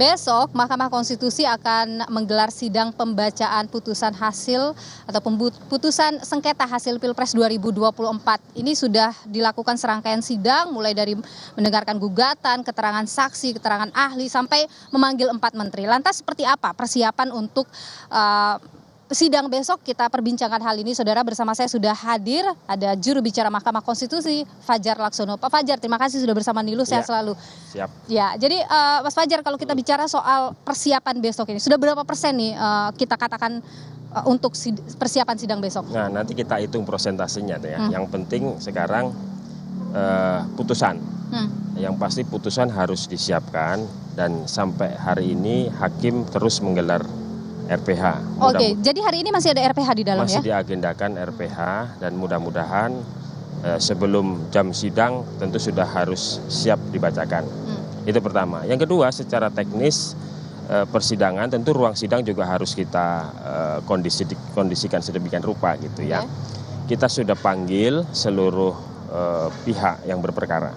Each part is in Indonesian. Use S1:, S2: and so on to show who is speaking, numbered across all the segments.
S1: besok Mahkamah Konstitusi akan menggelar sidang pembacaan putusan hasil atau putusan sengketa hasil Pilpres 2024. Ini sudah dilakukan serangkaian sidang mulai dari mendengarkan gugatan, keterangan saksi, keterangan ahli sampai memanggil 4 menteri. Lantas seperti apa persiapan untuk sidang besok? Kita perbincangkan hal ini, saudara. Bersama saya sudah hadir ada juru bicara Mahkamah Konstitusi, Fajar Laksono. Pak Fajar, terima kasih sudah bersama Nilu. Sehat selalu.
S2: Siap.
S1: Ya, jadi Mas Fajar, kalau kita bicara soal persiapan besok ini, sudah berapa persen nih kita katakan untuk persiapan sidang besok?
S2: Nah, nanti kita hitung persentasenya tuh ya. Yang penting sekarang putusan. Yang pasti putusan harus disiapkan dan sampai hari ini hakim terus menggelar RPH.
S1: Oke, jadi hari ini masih ada RPH di dalam
S2: masih
S1: ya?
S2: diagendakan RPH dan mudah-mudahan sebelum jam sidang tentu sudah harus siap dibacakan. Itu pertama. Yang kedua, secara teknis persidangan tentu ruang sidang juga harus kita kondisikan sedemikian rupa gitu ya. Kita sudah panggil seluruh pihak yang berperkara.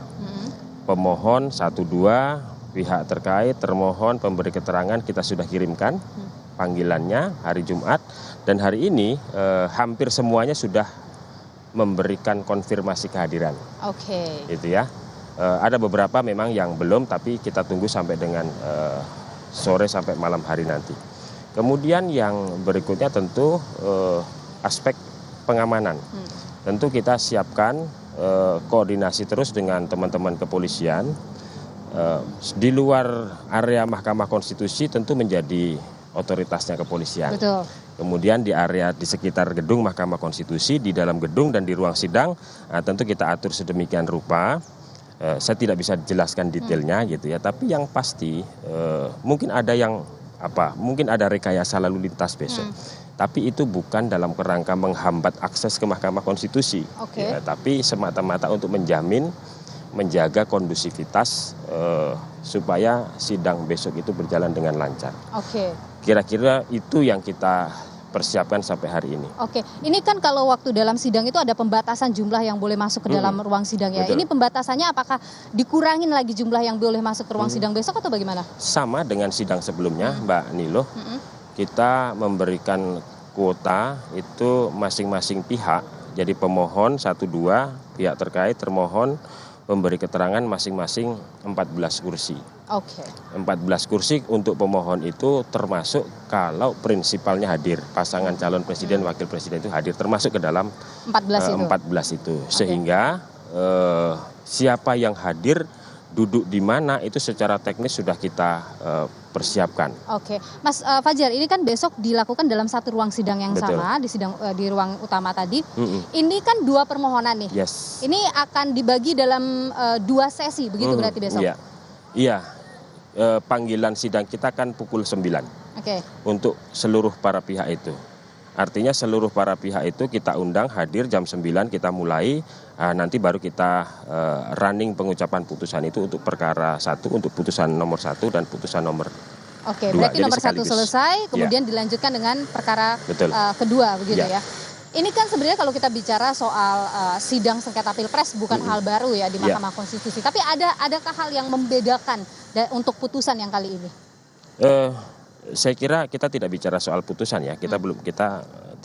S2: Pemohon 1, 2, pihak terkait, termohon, pemberi keterangan kita sudah kirimkan panggilannya hari Jumat, dan hari ini hampir semuanya sudah memberikan konfirmasi kehadiran.
S1: Oke.
S2: Gitu ya. Ada beberapa memang yang belum, tapi kita tunggu sampai dengan sore sampai malam hari nanti. Kemudian yang berikutnya tentu aspek pengamanan. Tentu kita siapkan koordinasi terus dengan teman-teman kepolisian. Di luar area Mahkamah Konstitusi tentu menjadi otoritasnya kepolisian.
S1: Betul.
S2: Kemudian di area di sekitar gedung Mahkamah Konstitusi, di dalam gedung dan di ruang sidang, tentu kita atur sedemikian rupa. Saya tidak bisa jelaskan detailnya gitu ya, tapi yang pasti mungkin ada mungkin ada rekayasa lalu lintas besok. Tapi itu bukan dalam kerangka menghambat akses ke Mahkamah Konstitusi. Ya, tapi semata-mata untuk menjaga kondusivitas supaya sidang besok itu berjalan dengan lancar. Kira-kira itu yang kita persiapkan sampai hari ini.
S1: Oke, ini kan kalau waktu dalam sidang itu ada pembatasan jumlah yang boleh masuk ke dalam ruang sidang ya.
S2: Betul.
S1: Ini pembatasannya apakah dikurangin lagi jumlah yang boleh masuk ke ruang sidang besok atau bagaimana?
S2: Sama dengan sidang sebelumnya, Mbak Nilo. Kita memberikan kuota itu masing-masing pihak. Jadi pemohon 1, 2, pihak terkait, termohon, pemberi keterangan masing-masing 14 kursi. 14 kursi untuk pemohon itu termasuk kalau prinsipalnya hadir, pasangan calon presiden, wakil presiden itu hadir, termasuk ke dalam 14 itu. Sehingga siapa yang hadir, duduk di mana itu secara teknis sudah kita persiapkan.
S1: Oke, Mas Fajar, ini kan besok dilakukan dalam satu ruang sidang yang sama, di ruang utama tadi. Ini kan 2 permohonan nih. Ini akan dibagi dalam 2 sesi, begitu berarti besok?
S2: Iya. Panggilan sidang kita kan pukul 9 untuk seluruh para pihak itu. Artinya seluruh para pihak itu kita undang hadir jam 9 kita mulai, nanti baru kita running pengucapan putusan itu untuk perkara 1, untuk putusan nomor 1 dan putusan nomor 2.
S1: Berarti
S2: jadi
S1: nomor 1 selesai, kemudian dilanjutkan dengan perkara kedua begitu ya. Ini kan sebenarnya kalau kita bicara soal sidang sengketa Pilpres bukan hal baru ya di Mahkamah Konstitusi. Tapi adakah hal yang membedakan untuk putusan yang kali ini?
S2: Saya kira kita tidak bicara soal putusan ya, kita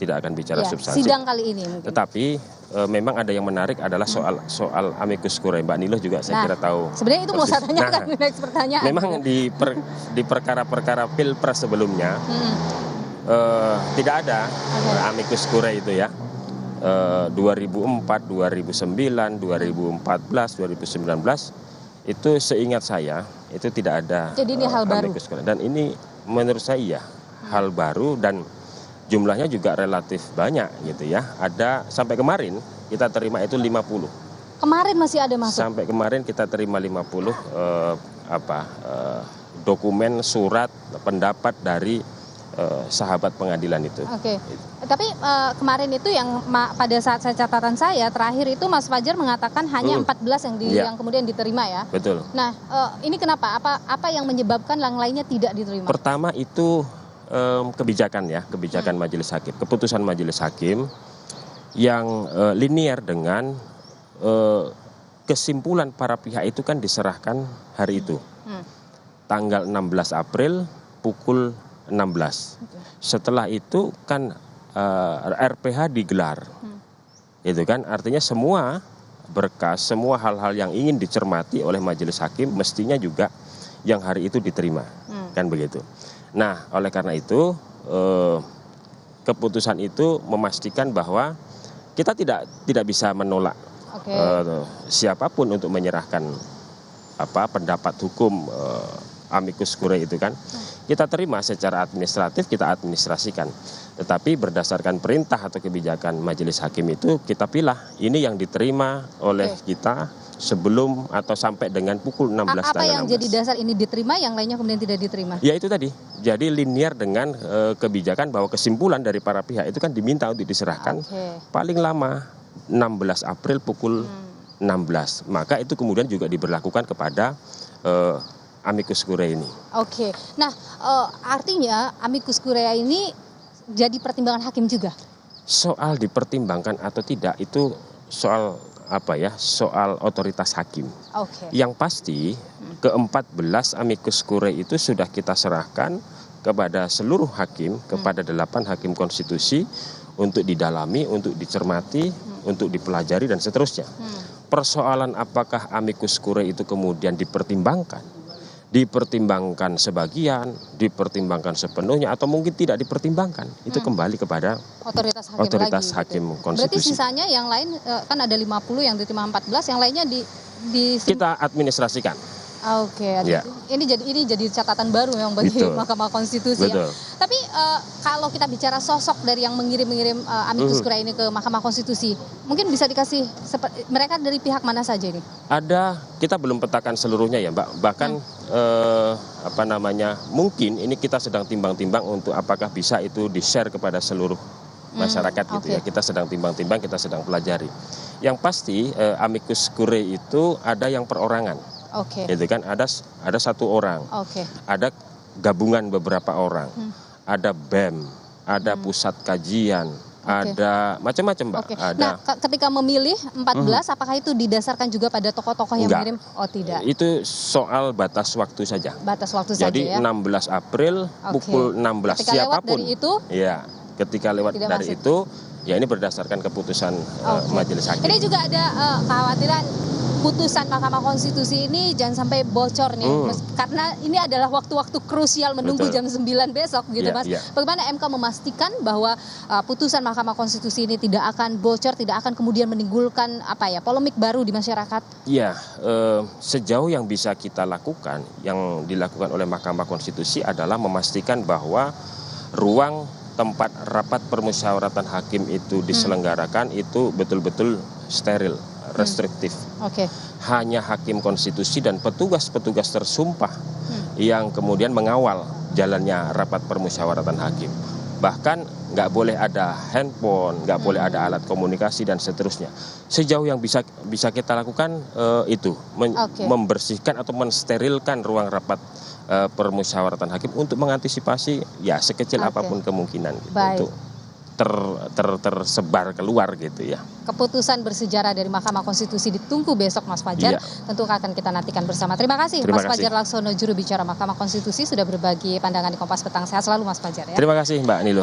S2: tidak akan bicara substansi.
S1: Sidang kali ini mungkin.
S2: Tetapi memang ada yang menarik adalah soal amicus curiae. Mbak Nilo juga saya kira tahu.
S1: Sebenarnya itu mau saya tanyakan next pertanyaan.
S2: Memang di perkara-perkara Pilpres sebelumnya tidak ada amicus curiae itu ya. 2004, 2009, 2014, 2019 itu seingat saya itu tidak ada.
S1: Jadi ini hal baru.
S2: Dan ini menurut saya hal baru dan jumlahnya juga relatif banyak gitu ya. Ada sampai kemarin kita terima itu 50.
S1: Kemarin masih ada masuk? Sampai
S2: kemarin kita terima 50 dokumen, surat, pendapat dari sahabat pengadilan itu.
S1: Tapi kemarin itu yang pada saat catatan saya terakhir itu Mas Fajar mengatakan hanya 14 yang kemudian diterima ya.
S2: Betul.
S1: Nah, ini kenapa? Apa yang menyebabkan yang lainnya tidak diterima?
S2: Pertama itu kebijakan majelis hakim, keputusan majelis hakim yang linier dengan kesimpulan para pihak itu kan diserahkan hari itu. tanggal 16 April pukul 16. Setelah itu kan RPH digelar. Itu kan artinya semua berkas, semua hal-hal yang ingin dicermati oleh majelis hakim mestinya juga yang hari itu diterima. Kan begitu. Nah, oleh karena itu keputusan itu memastikan bahwa kita tidak bisa menolak siapapun untuk menyerahkan pendapat hukum amicus curiae itu kan. Kita terima secara administratif, kita administrasikan. Tetapi berdasarkan perintah atau kebijakan majelis hakim itu kita pilih ini yang diterima oleh kita sebelum atau sampai dengan pukul 16.
S1: Apa yang jadi dasar ini diterima, yang lainnya kemudian tidak diterima?
S2: Ya itu tadi, jadi linear dengan kebijakan bahwa kesimpulan dari para pihak itu kan diminta untuk diserahkan paling lama 16 April pukul 16. Maka itu kemudian juga diberlakukan kepada amicus curiae ini.
S1: Nah artinya amicus curiae ini jadi pertimbangan hakim juga?
S2: Soal dipertimbangkan atau tidak itu soal soal otoritas hakim. Yang pasti ke-14 amicus curiae itu sudah kita serahkan kepada seluruh hakim, kepada 8 hakim konstitusi untuk didalami, untuk dicermati, untuk dipelajari dan seterusnya. Persoalan apakah amicus curiae itu kemudian dipertimbangkan sebagian, dipertimbangkan sepenuhnya, atau mungkin tidak dipertimbangkan, itu kembali kepada otoritas hakim konstitusi.
S1: Berarti sisanya yang lain kan ada 50 yang diterima 14, yang lainnya
S2: kita administrasikan.
S1: Ya. Ini jadi catatan baru memang bagi Mahkamah Konstitusi. Ya. Tapi kalau kita bicara sosok dari yang mengirim amicus curiae ini ke Mahkamah Konstitusi, mungkin bisa dikasih mereka dari pihak mana saja ini? Ada,
S2: kita belum petakan seluruhnya ya Mbak. Bahkan mungkin ini kita sedang timbang-timbang untuk apakah bisa itu di-share kepada seluruh masyarakat gitu ya. Kita sedang timbang-timbang, kita sedang pelajari. Yang pasti amicus curiae itu ada yang perorangan. Itu kan ada satu orang, ada gabungan beberapa orang, ada BEM, ada pusat kajian, ada macam-macam Mbak.
S1: Nah, ketika memilih 14, apakah itu didasarkan juga pada tokoh-tokoh yang mengirim? Tidak.
S2: Itu soal batas waktu saja.
S1: Batas waktu saja
S2: ya. Jadi 16 April pukul 16
S1: ketika
S2: siapapun.
S1: Lewat dari itu?
S2: Ya, ketika lewat dari itu, ya ini berdasarkan keputusan majelis hakim.
S1: Ini juga ada kekhawatiran putusan Mahkamah Konstitusi ini jangan sampai bocor nih, karena ini adalah waktu-waktu krusial menunggu jam 9 besok gitu Mas. Bagaimana MK memastikan bahwa putusan Mahkamah Konstitusi ini tidak akan bocor, tidak akan kemudian menimbulkan polemik baru di masyarakat?
S2: Iya, sejauh yang bisa kita lakukan, yang dilakukan oleh Mahkamah Konstitusi adalah memastikan bahwa ruang tempat rapat permusyawaratan hakim itu diselenggarakan itu betul-betul steril, restriktif. Hanya hakim konstitusi dan petugas-petugas tersumpah yang kemudian mengawal jalannya rapat permusyawaratan hakim. Bahkan nggak boleh ada handphone, nggak boleh ada alat komunikasi dan seterusnya. Sejauh yang bisa kita lakukan itu membersihkan atau mensterilkan ruang rapat permusyawaratan hakim untuk mengantisipasi ya sekecil apapun kemungkinan untuk tersebar keluar gitu ya.
S1: Keputusan bersejarah dari Mahkamah Konstitusi ditunggu besok Mas Fajar. Tentu akan kita nantikan bersama. Terima kasih Mas Fajar Laksono, juru bicara Mahkamah Konstitusi, sudah berbagi pandangan di Kompas Petang. Sehat selalu Mas Fajar ya.
S2: Terima kasih Mbak Nilo.